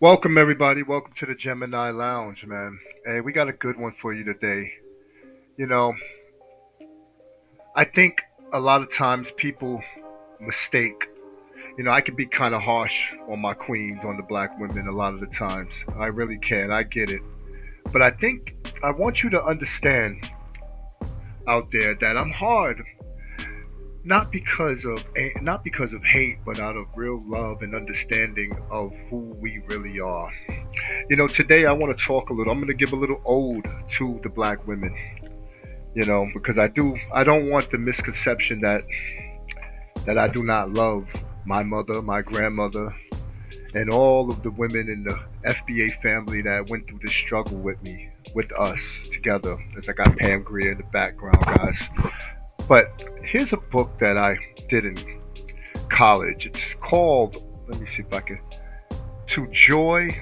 Welcome everybody. Welcome to the Gemini Lounge, man. Hey, we got a good one for you today. You know, I think a lot of times people mistake. I can be kind of harsh on my queens, on the black women a lot of the times. I really can. I get it. But I think I want you to understand out there that I'm hard not because of hate, but out of real love and understanding of who we really are. Today I want to talk a little. I'm going to give a little ode to the black women. Because I don't want the misconception that I do not love my mother, my grandmother, and all of the women in the FBA family that went through this struggle with me, with us together. As I got Pam Greer in the background, guys. But here's a book that I did in college. It's called, let me see if I can, To Joy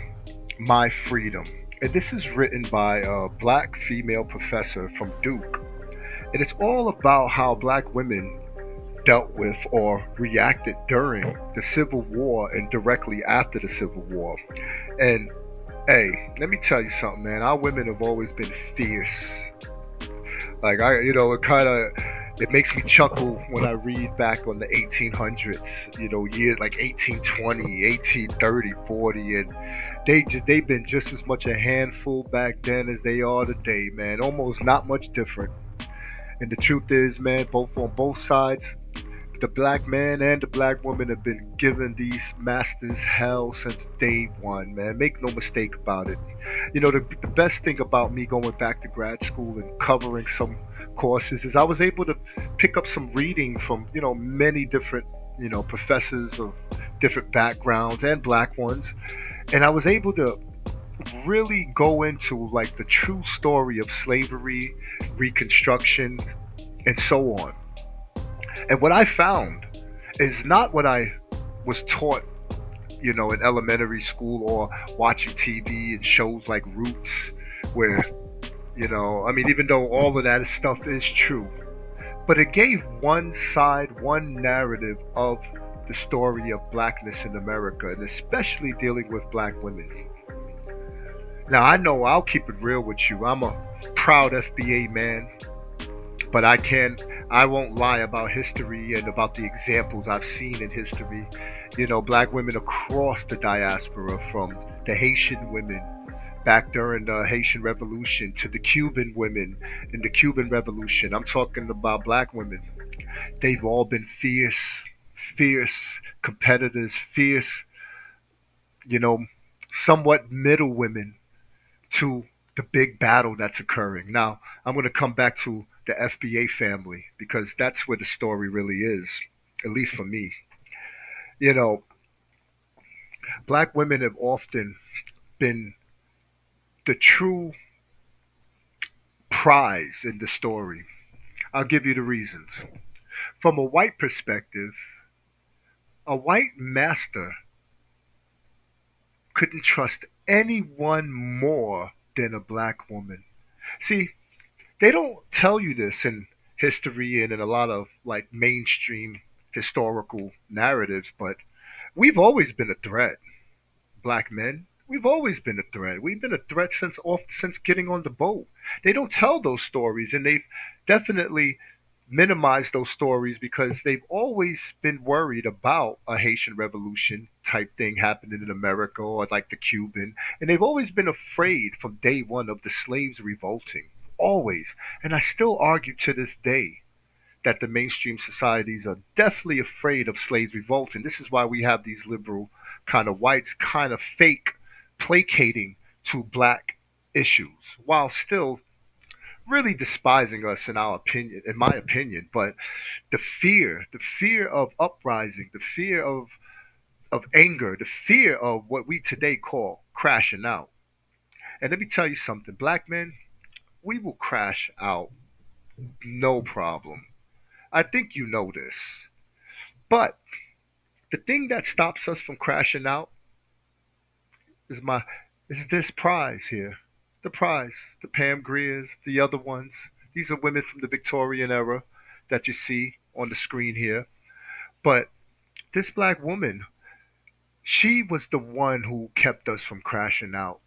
My Freedom. And this is written by a black female professor from Duke. And it's all about how black women dealt with or reacted during the Civil War and directly after the Civil War. And hey, let me tell you something, man. Our women have always been fierce. It makes me chuckle when I read back on the 1800s, years like 1820, 1830, 40, and they've been just as much a handful back then as they are today, man. Almost not much different. And the truth is, man, both on both sides, the black man and the black woman have been giving these masters hell since day one, man. Make no mistake about it. The best thing about me going back to grad school and covering some courses is I was able to pick up some reading from, many different, professors of different backgrounds and black ones. And I was able to really go into like the true story of slavery, Reconstruction, and so on. And what I found is not what I was taught, in elementary school or watching TV and shows like Roots, where, even though all of that stuff is true, but it gave one side, one narrative of the story of blackness in America, and especially dealing with black women. Now, I know I'll keep it real with you. I'm a proud FBA man, but I won't lie about history and about the examples I've seen in history. Black women across the diaspora, from the Haitian women back during the Haitian Revolution to the Cuban women in the Cuban Revolution. I'm talking about black women. They've all been fierce, fierce competitors, fierce, you know, somewhat middle women to the big battle that's occurring. Now, I'm going to come back to the FBA family because that's where the story really is, at least for me. You know, black women have often been the true prize in the story. I'll give you the reasons. From a white perspective, a white master couldn't trust anyone more than a black woman. See, they don't tell you this in history and in a lot of like mainstream historical narratives, but we've always been a threat, black men. We've always been a threat. We've been a threat since getting on the boat. They don't tell those stories, and they've definitely minimized those stories because they've always been worried about a Haitian revolution type thing happening in America or like the Cuban, and they've always been afraid from day one of the slaves revolting. Always. And I still argue to this day that the mainstream societies are definitely afraid of slaves revolting. This is why we have these liberal kind of whites kind of fake placating to black issues while still really despising us in our opinion, in my opinion. But the fear of uprising, the fear of anger, the fear of what we today call crashing out. And let me tell you something, black men, we will crash out, no problem. I think you know this. But the thing that stops us from crashing out is my is this prize here. The prize. The Pam Greers, the other ones. These are women from the Victorian era that you see on the screen here. But this black woman, She was the one who kept us from crashing out,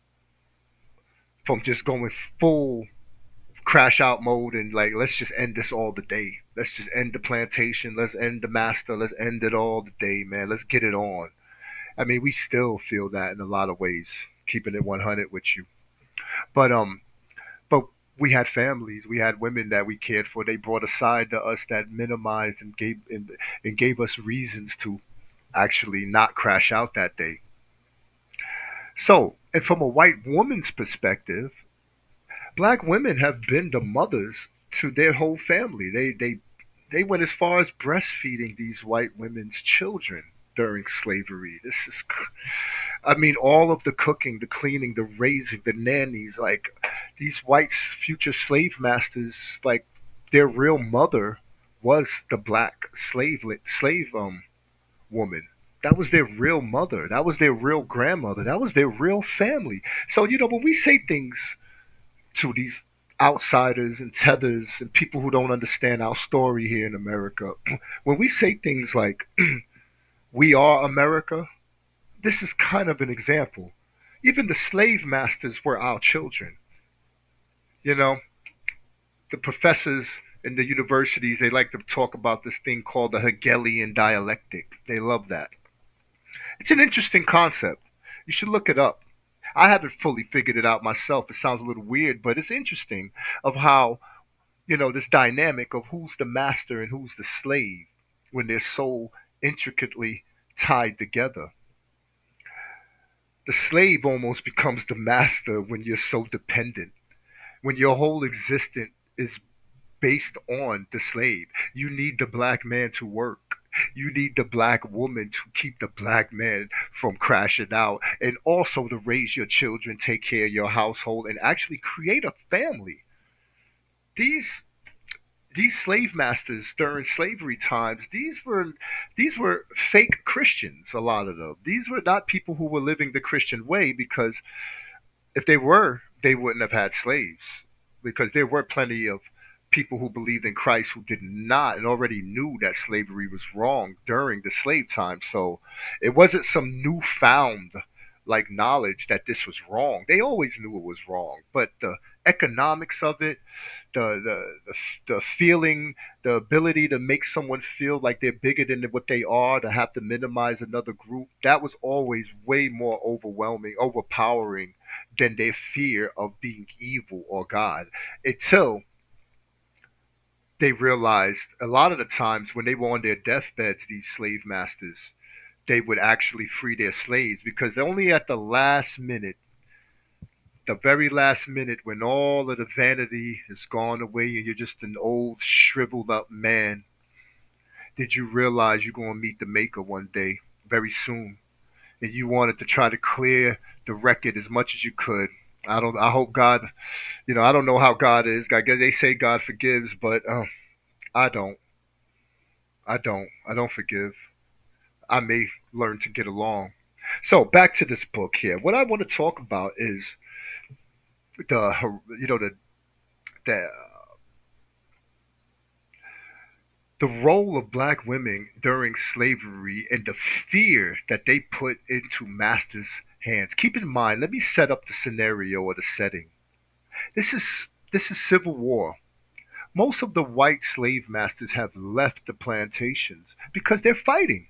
from just going full crash out mode and like let's just end this all today. Let's just end the plantation. Let's end the master. Let's end it all today, man. Let's get it on. I mean, we still feel that in a lot of ways, keeping it 100 with you. But but we had families, we had women that we cared for. They brought a side to us that minimized and gave us reasons to actually not crash out that day. So, and from a white woman's perspective, black women have been the mothers to their whole family. They went as far as breastfeeding these white women's children during slavery. I mean, all of the cooking, the cleaning, the raising, the nannies, like these white future slave masters, like their real mother was the black slave woman. That was their real mother. That was their real grandmother. That was their real family. So, when we say things to these outsiders and tethers and people who don't understand our story here in America, when we say things like, we are America, this is kind of an example. Even the slave masters were our children. You know, the professors in the universities, they like to talk about this thing called the Hegelian dialectic. They love that. It's an interesting concept. You should look it up. I haven't fully figured it out myself. It sounds a little weird, but it's interesting of how, this dynamic of who's the master and who's the slave when they're so intricately tied together. The slave almost becomes the master when you're so dependent, when your whole existence is based on the slave. You need the black man to work. You need the black woman to keep the black man from crashing out and also to raise your children, take care of your household, and actually create a family. These these slave masters during slavery times, these were fake Christians, a lot of them. These were not people who were living the Christian way because if they were, they wouldn't have had slaves because there were plenty of people who believed in Christ who did not and already knew that slavery was wrong during the slave time. So it wasn't some newfound like knowledge that this was wrong. They always knew it was wrong, but the economics of it, the feeling, the ability to make someone feel like they're bigger than what they are, to have to minimize another group, that was always way more overwhelming, overpowering than their fear of being evil or God. Until they realized a lot of the times when they were on their deathbeds, these slave masters, they would actually free their slaves because only at the very last minute, when all of the vanity has gone away and you're just an old, shriveled up man, did you realize you're going to meet the Maker one day, very soon, and you wanted to try to clear the record as much as you could. I don't. I hope God. I don't know how God is. I guess they say God forgives, but I don't. I don't forgive. I may learn to get along. So back to this book here. What I want to talk about is the you know the the role of black women during slavery and the fear that they put into masters' hands. Keep in mind, let me set up the scenario or the setting. This is Civil War. Most of the white slave masters have left the plantations because they're fighting.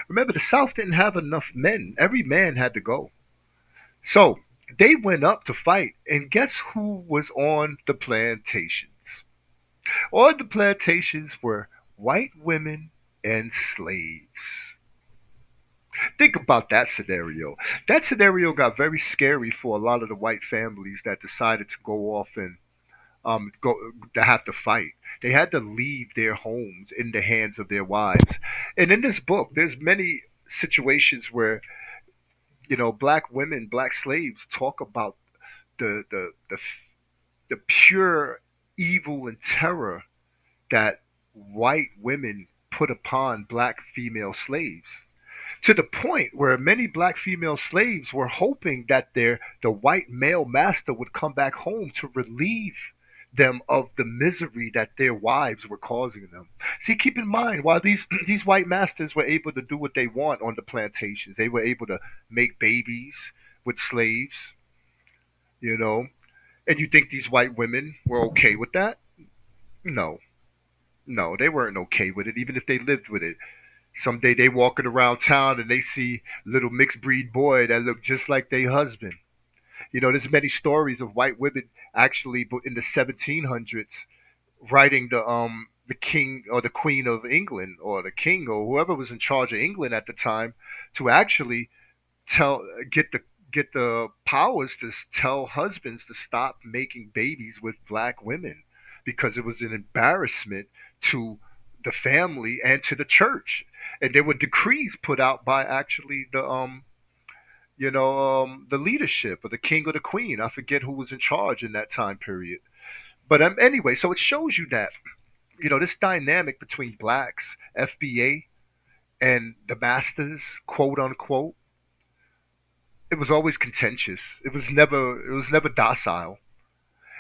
Remember, the South didn't have enough men. Every man had to go. So they went up to fight, and guess who was on the plantations? On the plantations were white women and slaves. Think about that scenario. That scenario got very scary for a lot of the white families that decided to go off and go to have to fight. They had to leave their homes in the hands of their wives. And in this book, there's many situations where black women, black slaves talk about the the the, the pure evil and terror that white women put upon black female slaves, to the point where many black female slaves were hoping that the white male master would come back home to relieve them of the misery that their wives were causing them. See, keep in mind, while these these white masters were able to do what they want on the plantations, they were able to make babies with slaves, you know. And you think these white women were okay with that? No, no, they weren't okay with it, even if they lived with it. Someday they walking around town and they see little mixed breed boy that look just like their husband. You know, there's many stories of white women actually, but in the 1700s, writing the king or the queen of England or the king or whoever was in charge of England at the time to actually tell get the powers to tell husbands to stop making babies with black women because it was an embarrassment to the family and to the church. And there were decrees put out by actually the leadership of the king or the queen. I forget who was in charge in that time period. But anyway, so it shows you that this dynamic between blacks, FBA, and the masters, quote unquote, it was always contentious. It was never docile.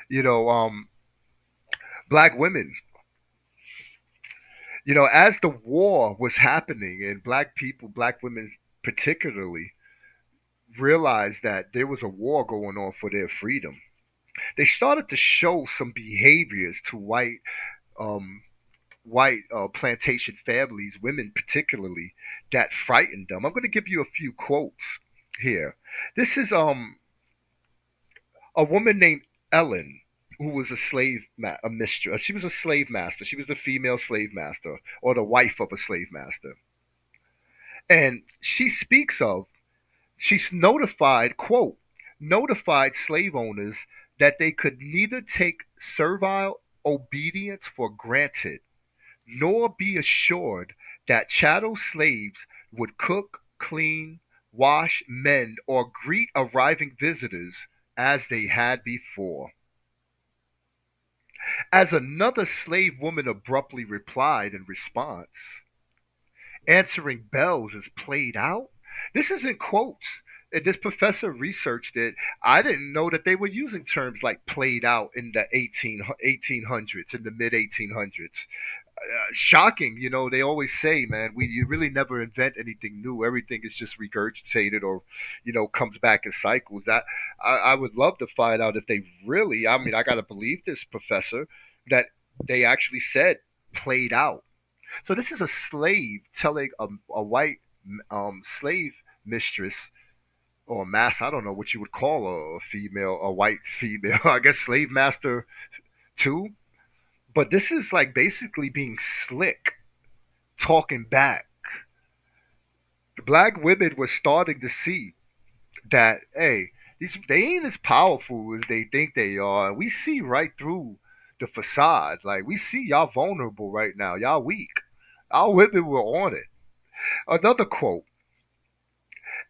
You know, black women. As the war was happening, and black people, black women particularly, realized that there was a war going on for their freedom. They started to show some behaviors to um, white plantation families, women particularly, that frightened them. I'm going to give you a few quotes here. This is a woman named Ellen, who was a mistress. She was a slave master. She was the female slave master or the wife of a slave master. And she's notified, quote, notified slave owners that they could neither take servile obedience for granted nor be assured that chattel slaves would cook, clean, wash, mend, or greet arriving visitors as they had before. As another slave woman abruptly replied in response, answering bells is played out. This is in quotes. And this professor researched it. I didn't know that they were using terms like played out in the 1800s, in the mid 1800s. Shocking. They always say, man, you really never invent anything new. Everything is just regurgitated or, comes back in cycles. That I would love to find out if they really. I mean, I gotta believe this professor that they actually said played out. So this is a slave telling a white slave mistress or master. I don't know what you would call a female, a white female. I guess slave master too. But this is like basically being slick, talking back. The black women were starting to see that, hey, they ain't as powerful as they think they are. We see right through the facade. Like we see y'all vulnerable right now. Y'all weak. Our women were on it. Another quote.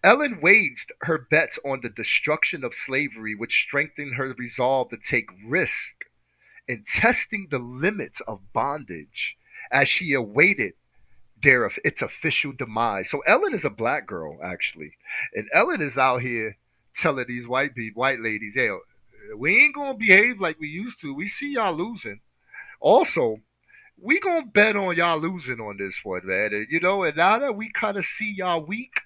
Ellen waged her bets on the destruction of slavery, which strengthened her resolve to take risk in testing the limits of bondage as she awaited its official demise. So Ellen is a black girl actually, and Ellen is out here telling these white ladies, "Hey, we ain't gonna behave like we used to. We see y'all losing. Also, we gonna bet on y'all losing on this one, man. And now that we kind of see y'all weak."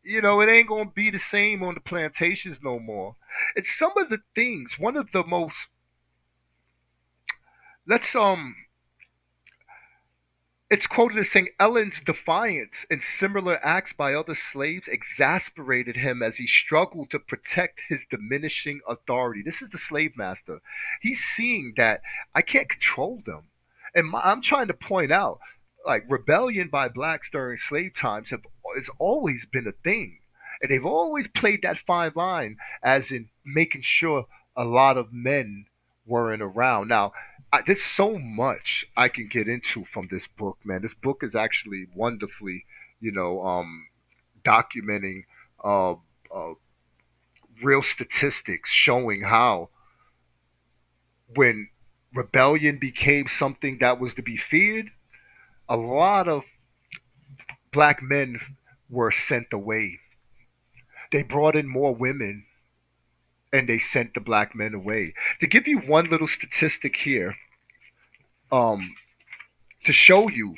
It ain't gonna be the same on the plantations no more. It's some of the things. One of the most let's It's quoted as saying Ellen's defiance and similar acts by other slaves exasperated him as he struggled to protect his diminishing authority. This is the slave master. He's seeing that I can't control them. And I'm trying to point out, like, rebellion by blacks during slave times has always been a thing. And they've always played that fine line, as in making sure a lot of men weren't around. Now, there's so much I can get into from this book, man. This book is actually wonderfully, documenting uh, uh, real statistics showing how when rebellion became something that was to be feared, a lot of black men were sent away. They brought in more women and they sent the black men away. To give you one little statistic here, um, to show you,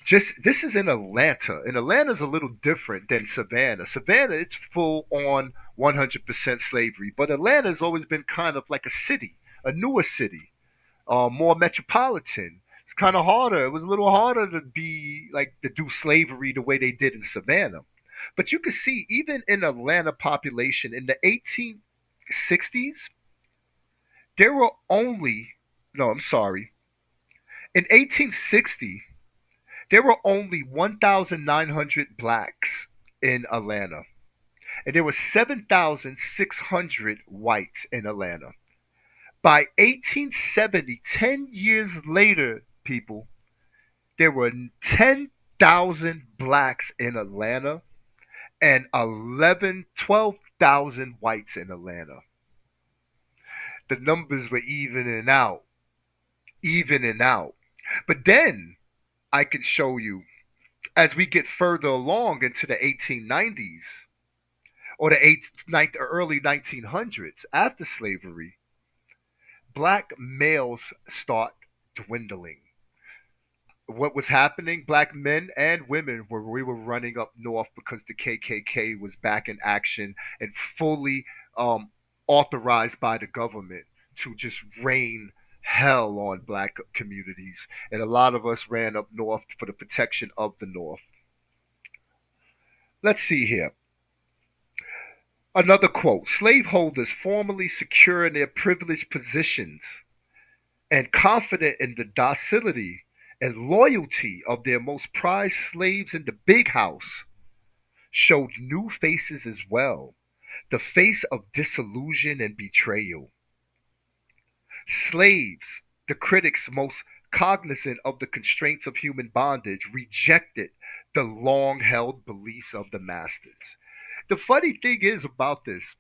just this is in Atlanta, and Atlanta's a little different than Savannah. Savannah, it's full on 100% slavery, but Atlanta has always been kind of like a city, a newer city, more metropolitan. It's kind of harder. It was a little harder to be like to do slavery the way they did in Savannah. But you can see even in Atlanta population in the 1860s, there were only no, I'm sorry. In 1860, there were only 1,900 blacks in Atlanta, and there were 7,600 whites in Atlanta. By 1870, 10 years later, people, there were 10,000 blacks in Atlanta and 12,000 whites in Atlanta. The numbers were evening out. But then I could show you as we get further along into the 1890s or the early 1900s after slavery, black males start dwindling. What was happening? Black men and women we were running up north because the KKK was back in action and fully authorized by the government to just rain hell on black communities, and a lot of us ran up north for the protection of the north. Let's see here. Another quote: slaveholders formally secure in their privileged positions and confident in the docility and loyalty of their most prized slaves in the big house, showed new faces as well, the face of disillusion and betrayal. Slaves, the critics most cognizant of the constraints of human bondage, rejected the long held beliefs of the masters. The funny thing is about this,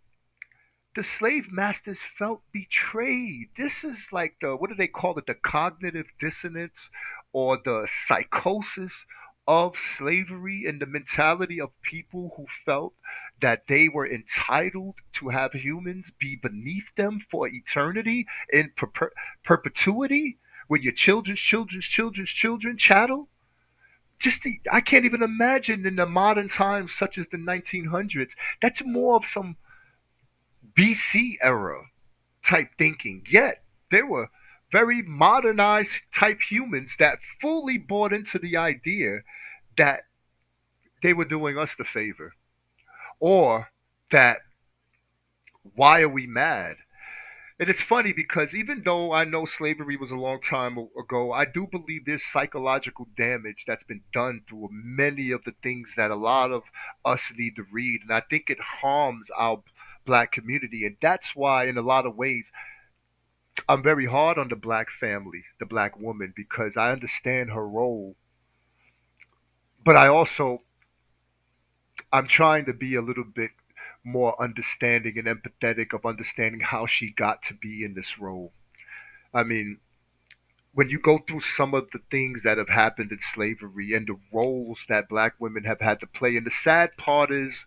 the slave masters felt betrayed. This is like the, what do they call it? The cognitive dissonance or the psychosis of slavery and the mentality of people who felt that they were entitled to have humans be beneath them for eternity in perpetuity with your children's children chattel. I can't even imagine in the modern times such as the 1900s. That's more of some BC era type thinking. Yet there were very modernized type humans that fully bought into the idea that they were doing us the favor, or that why are we mad? And it's funny because even though I know slavery was a long time ago, I do believe there's psychological damage that's been done through many of the things that a lot of us need to read. And I think it harms our black community. And that's why, in a lot of ways, I'm very hard on the black family, the black woman, because I understand her role, but I'm trying to be a little bit more understanding and empathetic of understanding how she got to be in this role. I mean, when you go through some of the things that have happened in slavery and the roles that black women have had to play, and the sad part is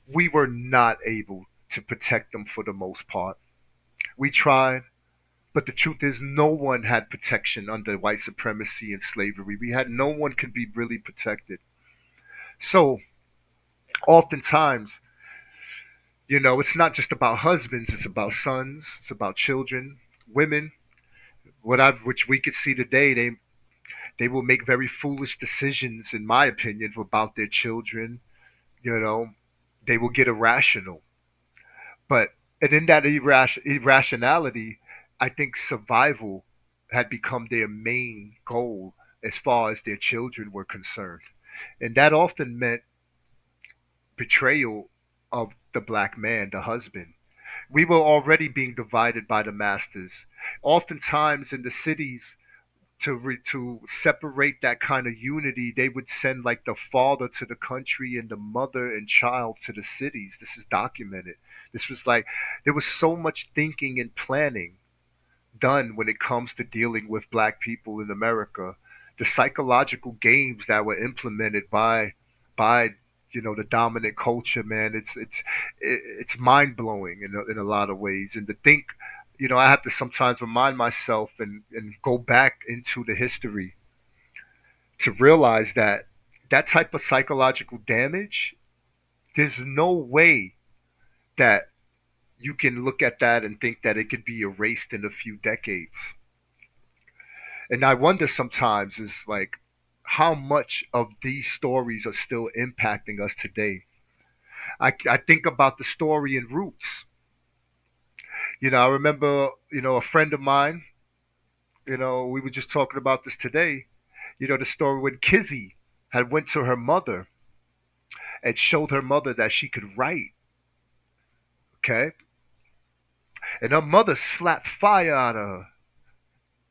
we were not able to protect them for the most part. We tried, but the truth is, no one had protection under white supremacy and slavery. We had no one could be really protected. So, oftentimes, it's not just about husbands; it's about sons, it's about children, women. Which we could see today, they will make very foolish decisions, in my opinion, about their children. You know, they will get irrational, but and in that irrationality, I think survival had become their main goal as far as their children were concerned. And that often meant betrayal of the black man, the husband. We were already being divided by the masters. Oftentimes in the cities, to separate that kind of unity, they would send like the father to the country and the mother and child to the cities. This is documented. This was like there was so much thinking and planning done when it comes to dealing with black people in America. The psychological games that were implemented by the dominant culture, man. It's mind blowing in a lot of ways. And to think, I have to sometimes remind myself and go back into the history to realize that that type of psychological damage, there's no way that you can look at that and think that it could be erased in a few decades. And I wonder sometimes is like how much of these stories are still impacting us today. I think about the story in Roots. I remember, a friend of mine, we were just talking about this today, the story when Kizzy had went to her mother and showed her mother that she could write, okay? And her mother slapped fire out of her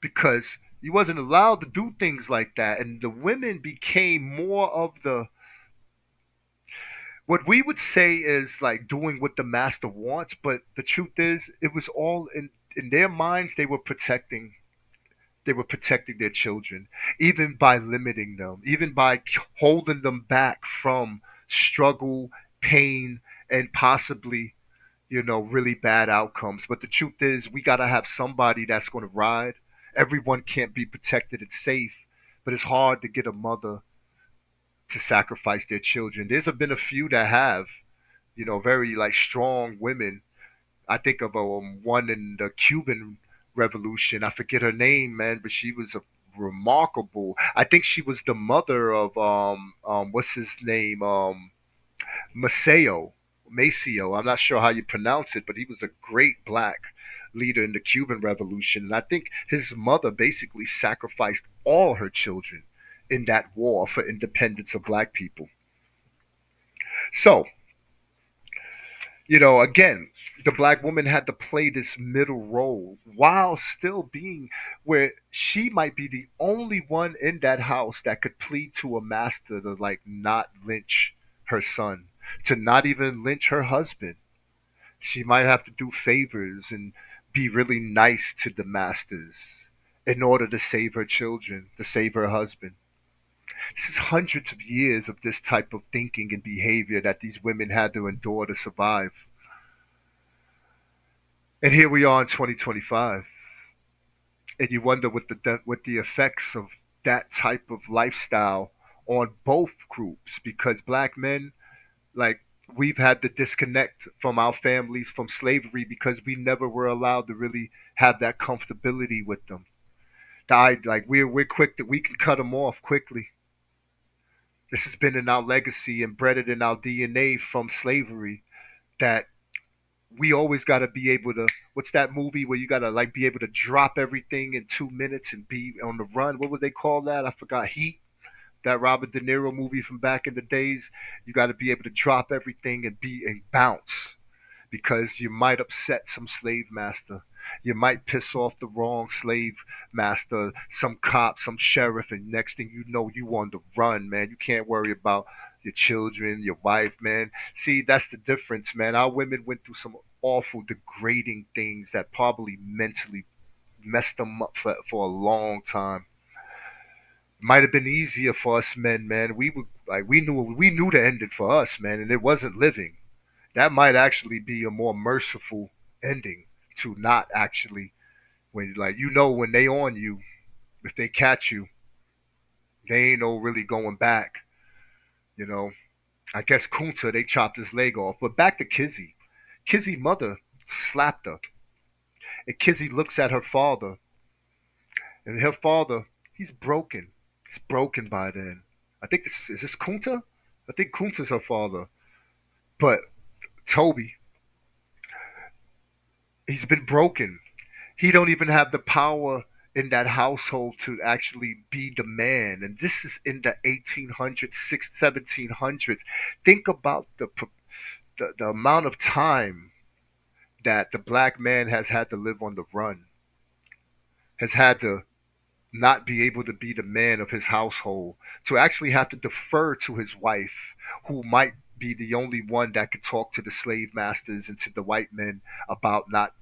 because you wasn't allowed to do things like that. And the women became more of the what we would say is like doing what the master wants, but the truth is it was all in their minds. They were protecting their children, even by limiting them, even by holding them back from struggle, pain, and possibly, really bad outcomes. But the truth is, we got to have somebody that's going to ride. Everyone can't be protected and safe, but it's hard to get a mother to sacrifice their children. There's been a few that have, very like strong women. I think of one in the Cuban Revolution. I forget her name, man, but she was a remarkable. I think she was the mother of what's his name Maceo. Maceo. I'm not sure how you pronounce it, but he was a great black leader in the Cuban Revolution, and I think his mother basically sacrificed all her children in that war for independence of black people. So, again, the black woman had to play this middle role while still being where she might be the only one in that house that could plead to a master to like not lynch her son, to not even lynch her husband. She might have to do favors and be really nice to the masters in order to save her children, to save her husband. This is hundreds of years of this type of thinking and behavior that these women had to endure to survive. And here we are in 2025, and you wonder what the effects of that type of lifestyle on both groups, because black men, like, we've had to disconnect from our families from slavery because we never were allowed to really have that comfortability with them. Died like we're quick that we can cut them off quickly. This has been in our legacy, embedded in our DNA from slavery, that we always got to be able to. What's that movie where you got to like be able to drop everything in 2 minutes and be on the run? What would they call that? I forgot. Heat. That Robert De Niro movie from back in the days. You got to be able to drop everything and be and bounce because you might upset some slave master. You might piss off the wrong slave master, some cop, some sheriff, and next thing you know, you on the run, man. You can't worry about your children, your wife, man. See, that's the difference, man. Our women went through some awful, degrading things that probably mentally messed them up for a long time. Might have been easier for us men, man. We knew the ending for us, man, and it wasn't living. That might actually be a more merciful ending to not actually when like when they on you, if they catch you, they ain't no really going back. You know, I guess Kunta they chopped his leg off, but back to Kizzy. Kizzy mother slapped her, and Kizzy looks at her father, and her father he's broken. He's broken by then. I think this Kunta. I think Kunta's her father, but Toby he's been broken. He don't even have the power in that household to actually be the man. And this is in the 1800s, 1700s. Think about the amount of time that the black man has had to live on the run, has had to not be able to be the man of his household, to actually have to defer to his wife, who might be the only one that could talk to the slave masters and to the white men about not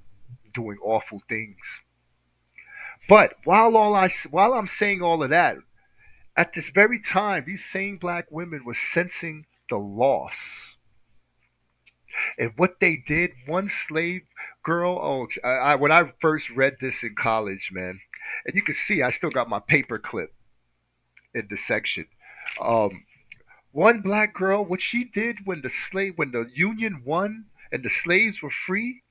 doing awful things. But while I'm saying all of that, at this very time, these same black women were sensing the loss. And what they did, one slave girl, oh, when I first read this in college, man, and you can see I still got my paper clip in the section. Um, One black girl, what she did when the Union won and the slaves were free,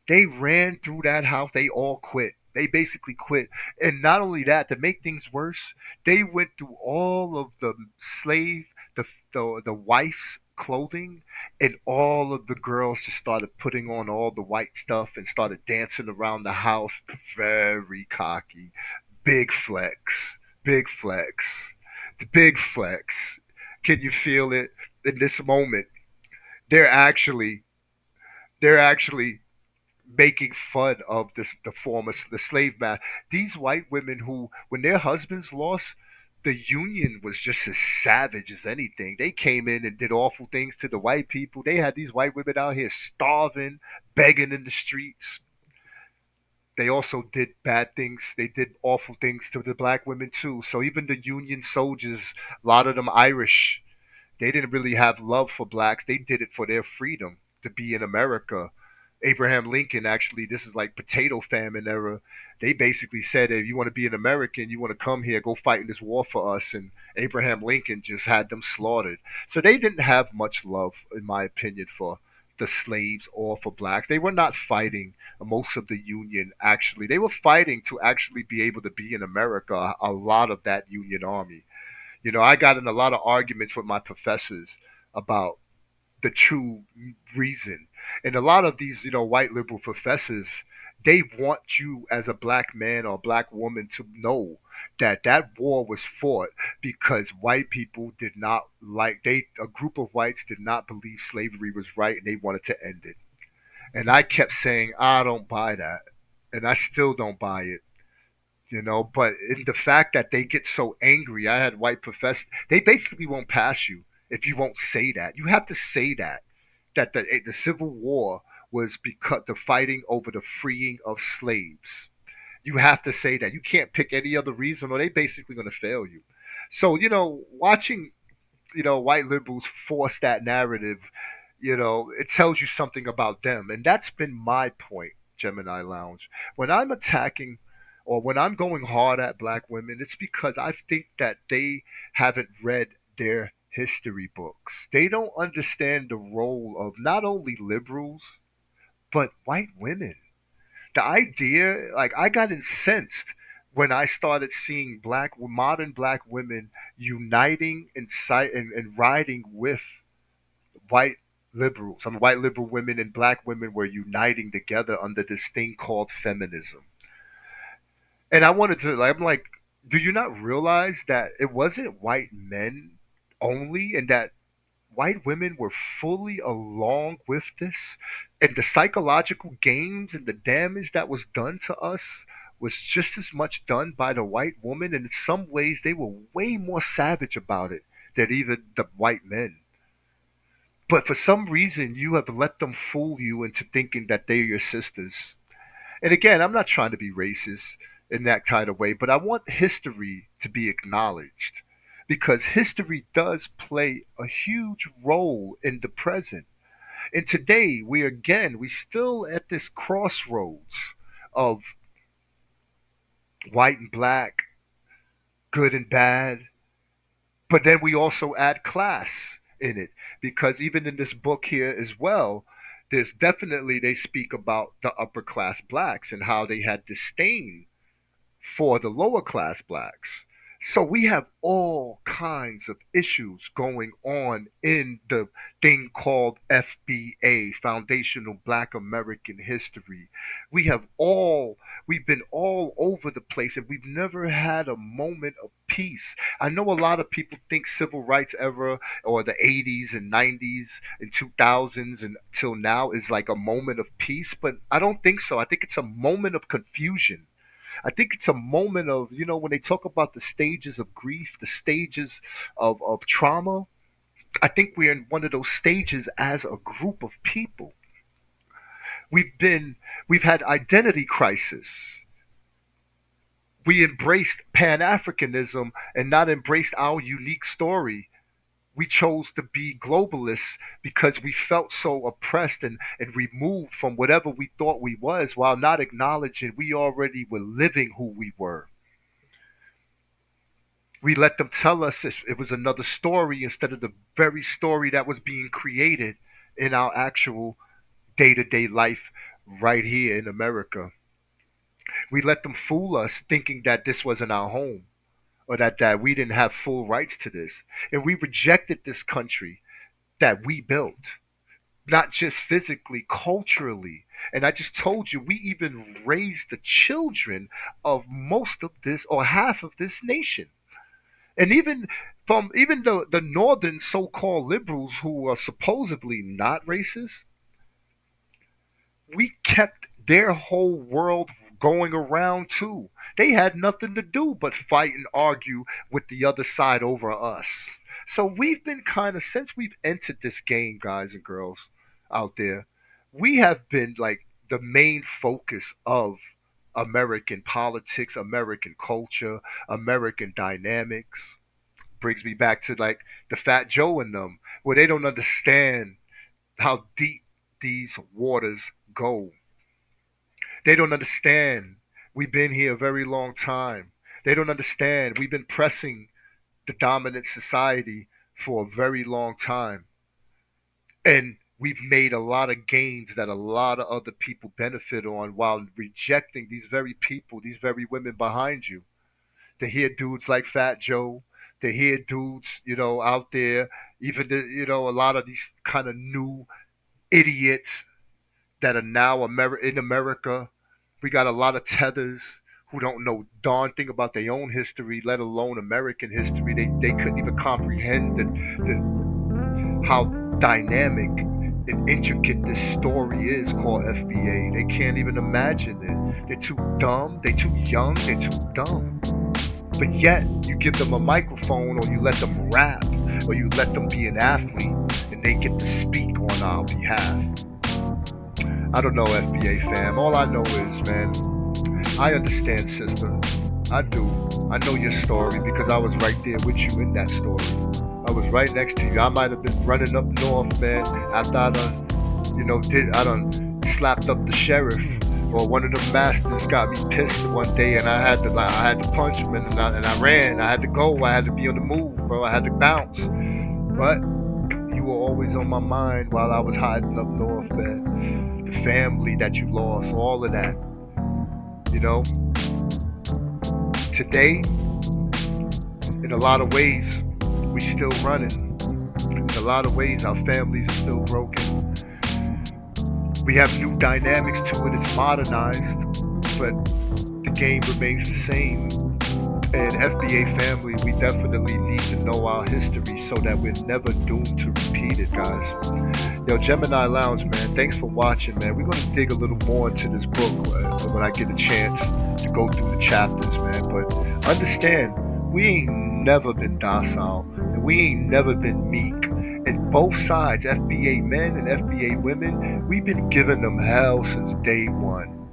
they ran through that house. They all quit. They basically quit. And not only that, to make things worse, they went through all of the slave, the the wife's clothing, and all of the girls just started putting on all the white stuff and started dancing around the house. Very cocky, big flex, big flex, the big flex. Can you feel it in this moment? They're actually they're actually making fun of the former the slave man. These white women who, when their husbands lost, the Union was just as savage as anything. They came in and did awful things to the white people. They had these white women out here starving, begging in the streets. They also did bad things. They did awful things to the black women too. So even the Union soldiers, a lot of them Irish, they didn't really have love for blacks. They did it for their freedom to be in America. Abraham Lincoln, actually, this is like potato famine era. They basically said, if you want to be an American, you want to come here, go fight in this war for us. And Abraham Lincoln just had them slaughtered. So they didn't have much love, in my opinion, for the slaves or for blacks. They were not fighting most of the Union, actually. They were fighting to actually be able to be in America, a lot of that Union Army. You know, I got in a lot of arguments with my professors about the true reason. And a lot of these, white liberal professors, they want you as a black man or black woman to know that that war was fought because white people did not like a group of whites did not believe slavery was right and they wanted to end it. And I kept saying, I don't buy that. And I still don't buy it. But in the fact that they get so angry, I had white professors, they basically won't pass you if you won't say that. You have to say that the Civil War was because the fighting over the freeing of slaves. You have to say that. You can't pick any other reason, or they basically going to fail you. So watching white liberals force that narrative, it tells you something about them. And that's been my point, Gemini Lounge. When I'm attacking or when I'm going hard at black women, it's because I think that they haven't read their history books. They don't understand the role of not only liberals, but white women. The idea, like, I got incensed when I started seeing modern black women uniting and riding with white liberals. Some white liberal women and black women were uniting together under this thing called feminism. And I wanted to, like, I'm like, do you not realize that it wasn't white men only, and that white women were fully along with this? And the psychological games and the damage that was done to us was just as much done by the white woman. And in some ways, they were way more savage about it than even the white men. But for some reason, you have let them fool you into thinking that they're your sisters. And again, I'm not trying to be racist in that kind of way, but I want history to be acknowledged because history does play a huge role in the present. And today, we still at this crossroads of white and black, good and bad, but then we also add class in it because even in this book here as well, there's definitely they speak about the upper class blacks and how they had disdain for the lower class blacks. So we have all kinds of issues going on in the thing called FBA, Foundational Black American History. We have all we've been all over the place and we've never had a moment of peace. I know a lot of people think civil rights era or the 80s and 90s and 2000s and till now is like a moment of peace, but I don't think so. I think it's a moment of confusion. I think it's a moment of, when they talk about the stages of grief, the stages of trauma, I think we're in one of those stages as a group of people. We've been, we've had identity crisis. We embraced Pan Africanism and not embraced our unique story We chose to be globalists because we felt so oppressed and removed from whatever we thought we was, while not acknowledging we already were living who we were. We let them tell us it was another story instead of the very story that was being created in our actual day-to-day life right here in America. We let them fool us thinking that this wasn't our home, or that we didn't have full rights to this. And we rejected this country that we built, not just physically, culturally. And I just told you, we even raised the children of most of this or half of this nation. And even the northern so-called liberals who are supposedly not racist, we kept their whole world going around too. They had nothing to do but fight and argue with the other side over us. So we've been kind of, since we've entered this game, guys and girls out there, we have been like the main focus of American politics, American culture, American dynamics. Brings me back to like the Fat Joe and them, where they don't understand how deep these waters go. They don't understand. We've been here a very long time. They don't understand. We've been pressing the dominant society for a very long time. And we've made a lot of gains that a lot of other people benefit on while rejecting these very people, these very women behind you. To hear dudes like Fat Joe, to hear dudes, out there, even a lot of these kind of new idiots that are now in America. We got a lot of tethers who don't know darn thing about their own history, let alone American history. They couldn't even comprehend how dynamic and intricate this story is called FBA. They can't even imagine it. They're too dumb. They're too young. They're too dumb. But yet, you give them a microphone, or you let them rap, or you let them be an athlete, and they get to speak on our behalf. I don't know, FBA fam. All I know is, man, I understand, sister. I do. I know your story because I was right there with you in that story. I was right next to you. I might have been running up north, man, after I done slapped up the sheriff, or one of the masters got me pissed one day, and I had to punch him, and I ran. I had to go. I had to be on the move, bro. I had to bounce. But you were always on my mind while I was hiding up north, man. The family that you lost, all of that. You know, today, in a lot of ways, we still running. In a lot of ways, our families are still broken. We have new dynamics to it. It's modernized, but the game remains the same. And FBA family, we definitely need to know our history so that we're never doomed to repeat it, guys. Yo, Gemini Lounge, man, thanks for watching, man. We're gonna dig a little more into this book when I get a chance to go through the chapters, man. But understand, we ain't never been docile, and we ain't never been meek. And both sides, FBA men and FBA women, we've been giving them hell since day one.